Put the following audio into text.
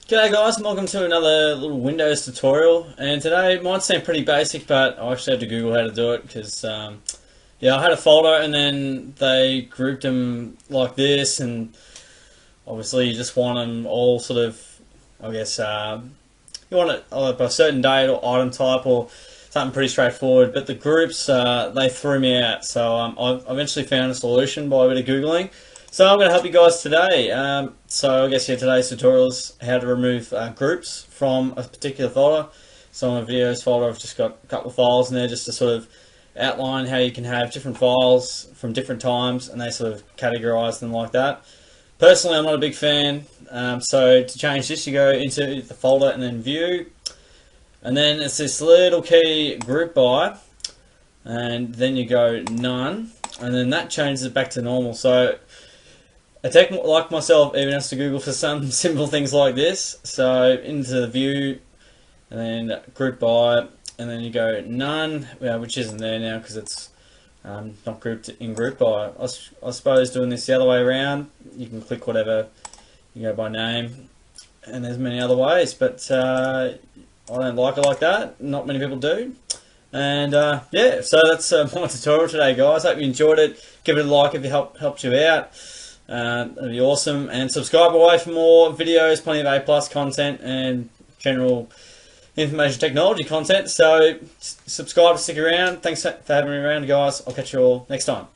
G'day guys, and welcome to another little Windows tutorial. And today might seem pretty basic, but I actually had to Google how to do it because yeah, I had a folder and then they grouped them like this, and obviously you just want them all sort of, I guess, you want it by a certain date or item type or something pretty straightforward. But the groups, they threw me out, so I eventually found a solution by a bit of Googling. So I'm going to help you guys today. So I guess today's tutorial is how to remove groups from a particular folder. So on my videos folder I've just got a couple of files in there just to sort of outline how you can have different files from different times and they sort of categorize them like that. Personally, I'm not a big fan, so to change this you go into the folder and then view, and then it's this little key group by, and then you go none, and then that changes it back to normal. So a tech like myself even has to Google for some simple things like this. So into the view, and then group by, and then you go none, which isn't there now because it's not grouped in group by. I suppose doing this the other way around, you can click whatever, you go by name, and there's many other ways, but I don't like it like that. Not many people do. And yeah, so that's my tutorial today, guys. Hope you enjoyed it. Give it a like if it helped you out. That'd be awesome. And subscribe away for more videos, plenty of A+ content and general information technology content. So subscribe, stick around. Thanks for having me around, guys. I'll catch you all next time.